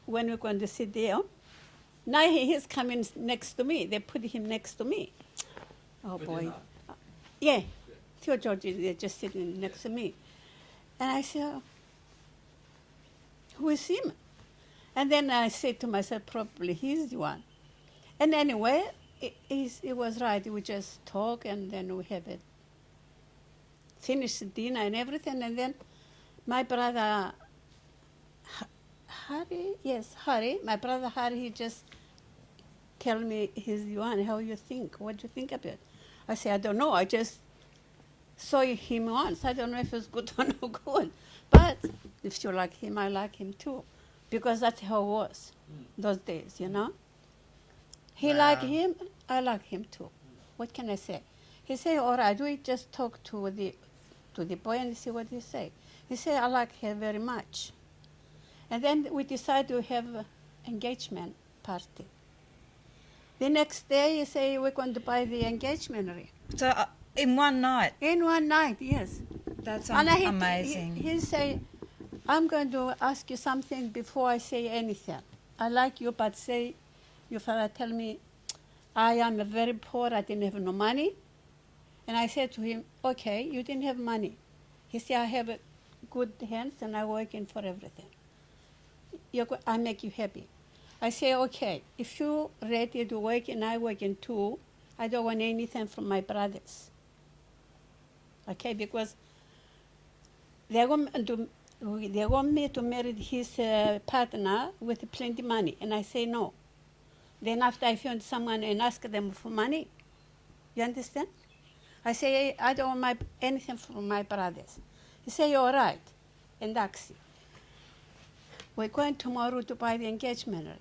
when we're going to sit there, now he's coming next to me. They put him next to me. Oh, For boy. dinner? Yeah. Theo George is just sitting next to me. And I said, who is him? And then I said to myself, probably he's the one. And anyway, it was right. We just talk and then we have it. Finished dinner and everything. And then my brother, Harry, my brother Harry, he just tell me he's the one. How you think? What do you think about it? I say, I don't know. I just saw him once. I don't know if it's good or not good. But if you like him, I like him too. Because that's how it was those days, you know. He like him, I like him too. What can I say? He say, all right, we just talk to the boy and see what he say. He say, I like her very much. And then we decide to have an engagement party. The next day, he say, we're going to buy the engagement ring. So in one night? In one night, yes. That's amazing. amazing. He say, I'm going to ask you something before I say anything. I like you, but say, your father tell me, I am very poor, I didn't have no money. And I said to him, okay, you didn't have money. He said, I have good hands and I working for everything. I make you happy. I say, okay, if you're ready to work and I working too, I don't want anything from my brothers. Okay, because they want me to marry his partner with plenty money. And I say no. Then after I found someone and ask them for money, you understand? I say, I don't want anything from my brothers. He say, all right, and that's it. We're going tomorrow to buy the engagement ring.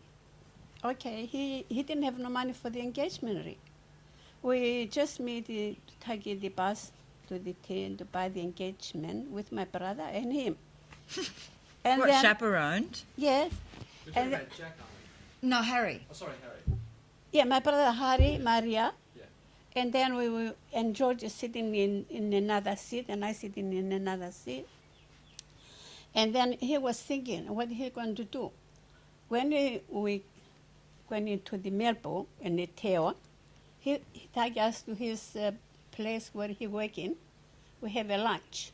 Okay, he didn't have no money for the engagement ring. We just made to take the bus to the tent to buy the engagement with my brother and him. And what, then, chaperoned? yes. We're talking And about Jack, aren't we? No, Harry. Oh, sorry, Harry. yeah, my brother Harry, Maria, Yeah. and then and George is sitting in another seat, and I sitting in another seat. And then he was thinking what he going to do. When we went into the mailbox in the tail, he took us to his place where he working. We have a lunch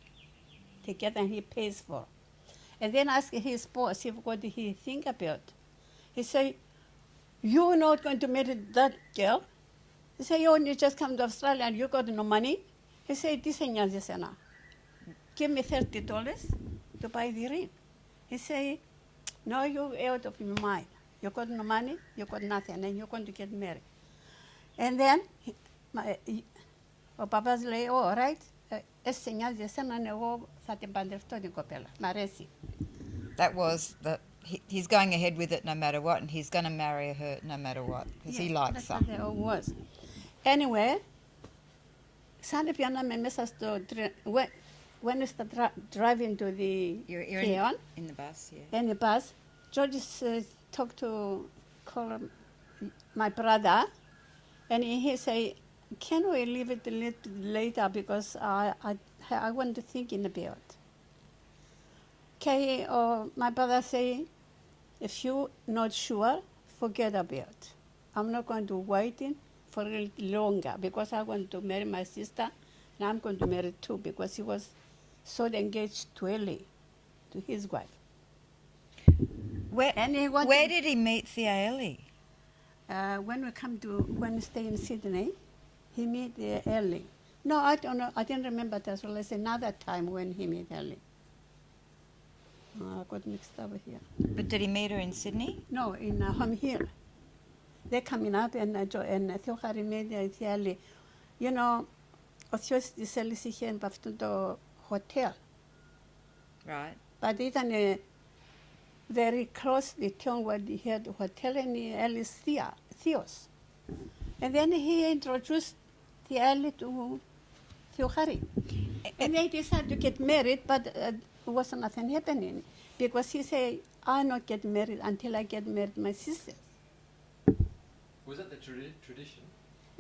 together, and he pays for. And then ask his boss if what he think about. He say, you're not going to marry that girl. He say, you just come to Australia and you got no money. He say, give me $30 to buy the ring. He say, no, you're out of your mind. You got no money, you got nothing, and you're going to get married. And then, Papa's like, all right, That was he's going ahead with it no matter what, and he's going to marry her no matter what, because he likes her. That's what it was. Anyway, Sandy Piana made us to when we start driving to the You're in the bus, yeah. in the bus, George talked to my brother, and he say, can we leave it a little later because I want to think in about. Okay, my brother say, if you're not sure, forget about it. I'm not going to wait for a little longer because I want to marry my sister, and I'm going to marry too because he was so engaged too early to his wife. Where did he meet Thea? When we stay in Sydney, he met Ellie. No, I don't know. I didn't remember that. So it's another time when he met Ellie. I got mixed up here. But did he meet her in Sydney? No, in Home Hill. They're coming up and Theohari made Ellie. You know, Othios the Selisi here in Baftundo Hotel. Right. But it's very closely to where he had the hotel and Ellie's Theos. And then he introduced the Ellie to Theohari. And they decided to get married, but wasn't nothing happening. Because he said, I'll not get married until I get married my sisters. Was that the tradition?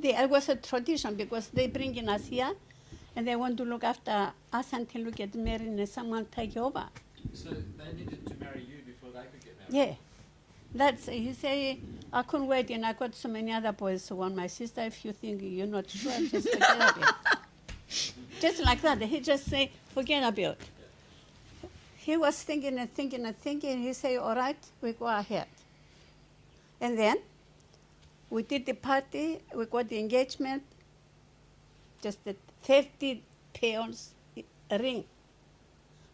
It was a tradition because they bringing us here and they want to look after us until we get married and someone take over. So they needed to marry you before they could Yeah. That's, he say, I couldn't wait, and I got so many other boys who want my sister. If you think you're not sure, just forget about it. Just like that. He just say, forget about it. He was thinking and thinking and thinking. He say, all right, we go ahead. And then we did the party. We got the engagement. Just the 30 pounds ring.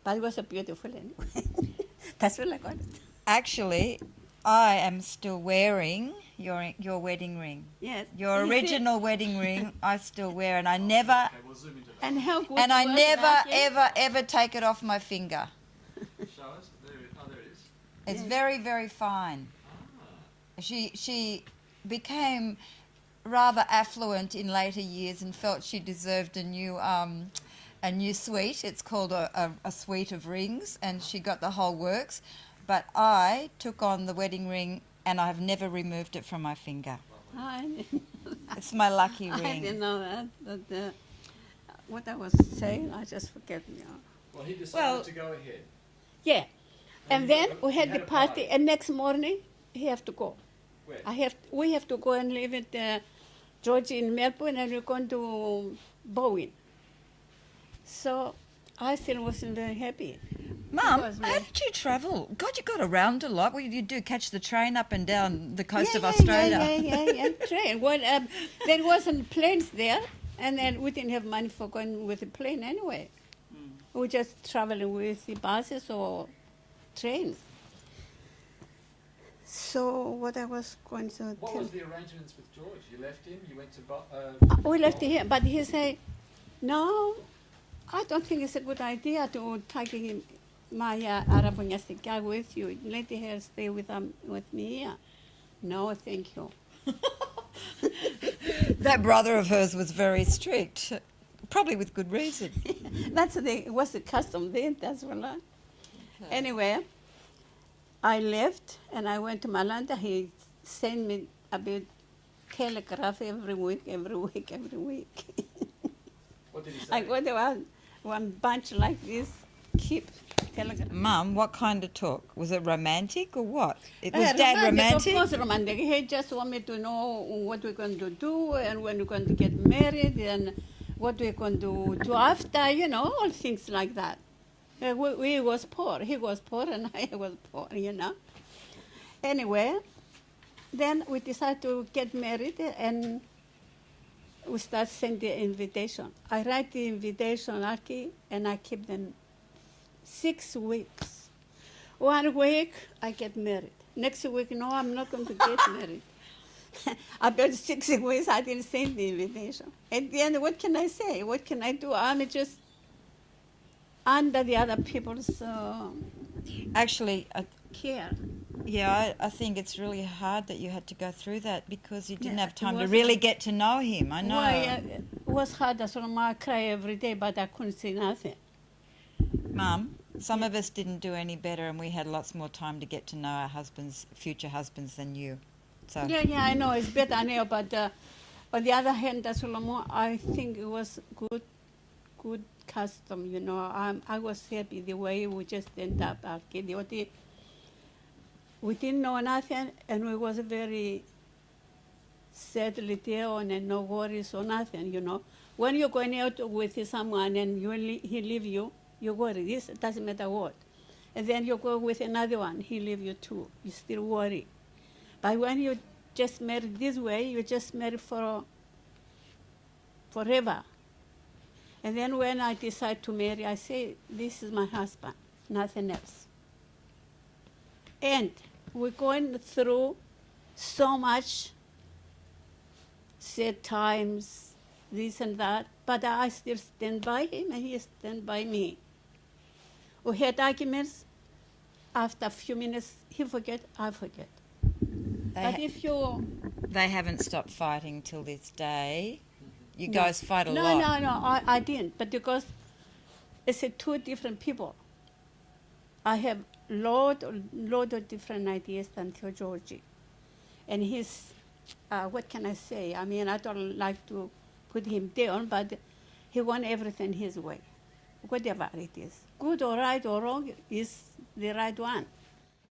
But it was a beautiful anyway. That's what I got it. Actually, I am still wearing your wedding ring. Yes. Your You see? original wedding ring, I still wear, and I never, Okay, we'll zoom into that. And how good and I was never, that, yeah? ever take it off my finger. Show us. There it is. It's Yeah. very, very fine. Ah. She became rather affluent in later years and felt she deserved a new suite. It's called a suite of rings, and she got the whole works. But I took on the wedding ring, and I have never removed it from my finger. I didn't, It's my lucky I ring. didn't know that. But, what I was saying, I just forget now. Well, he decided Well- to go ahead. Yeah. And you then got- we you had had the a party, party. and next morning he have to go. Where? We have to go and live at Georgie in Melbourne, and we're going to Bowen. So I still wasn't very happy. Mum, Because how did you travel? God, you got around a lot. What did you do? Catch the train up and down the coast of Australia? Yeah. Train. Well, there wasn't planes there, and then we didn't have money for going with the plane anyway. We just traveling with the buses or trains. So what I was going to What tell, was the arrangements with George? You left him. You went to. we left here, but he said, no, I don't think it's a good idea to take him, my Arabonyastic guy with you. Let her stay with me here. No, thank you. That brother of hers was very strict, probably with good reason. Was the custom then. That's what. Anyway, I left and I went to Malanda. He sent me a bit telegraph every week. What did he say? I got one bunch like this. Keep telegraph. Mum, what kind of talk? Was it romantic or what? It was Dad romantic? Of course, romantic. He just want me to know what we're going to do and when we're going to get married and what we're going to do after, all things like that. We was poor. He was poor and I was poor, Anyway, then we decided to get married and we start sending the invitation. I write the invitation, Archie, and I keep them 6 weeks. 1 week, I get married. Next week, no, I'm not going to get married. About 6 weeks, I didn't send the invitation. At the end, what can I say? What can I do? I'm just under the other people's Actually, care. I think it's really hard that you had to go through that because you didn't Yeah, have it time to was- really get to know him. I know. It was hard. That's why I cry every day, but I couldn't say nothing. Mum, some of us didn't do any better and we had lots more time to get to know our future husbands than you. So Yeah, I know it's better now, but on the other hand, that's all I think it was good custom, I was happy the way we just ended up. We didn't know nothing, and we was very settled there and no worries or nothing, When you're going out with someone and he leave you, you worry. This doesn't matter what. And then you go with another one, he leave you too. You still worry. But when you just married this way, you just married for forever. And then when I decide to marry, I say, this is my husband, nothing else. And we're going through so much sad times, this and that, but I still stand by him and he stand by me. We had arguments. After a few minutes, he forget, I forget. But if you... they haven't stopped fighting till this day. You No. guys fight a No, lot. I didn't. But because it's two different people. I have lot of different ideas than Theo Georgie. And he's, what can I say? I mean, I don't like to put him down, but he wants everything his way. Whatever it is. Good or right or wrong is the right one.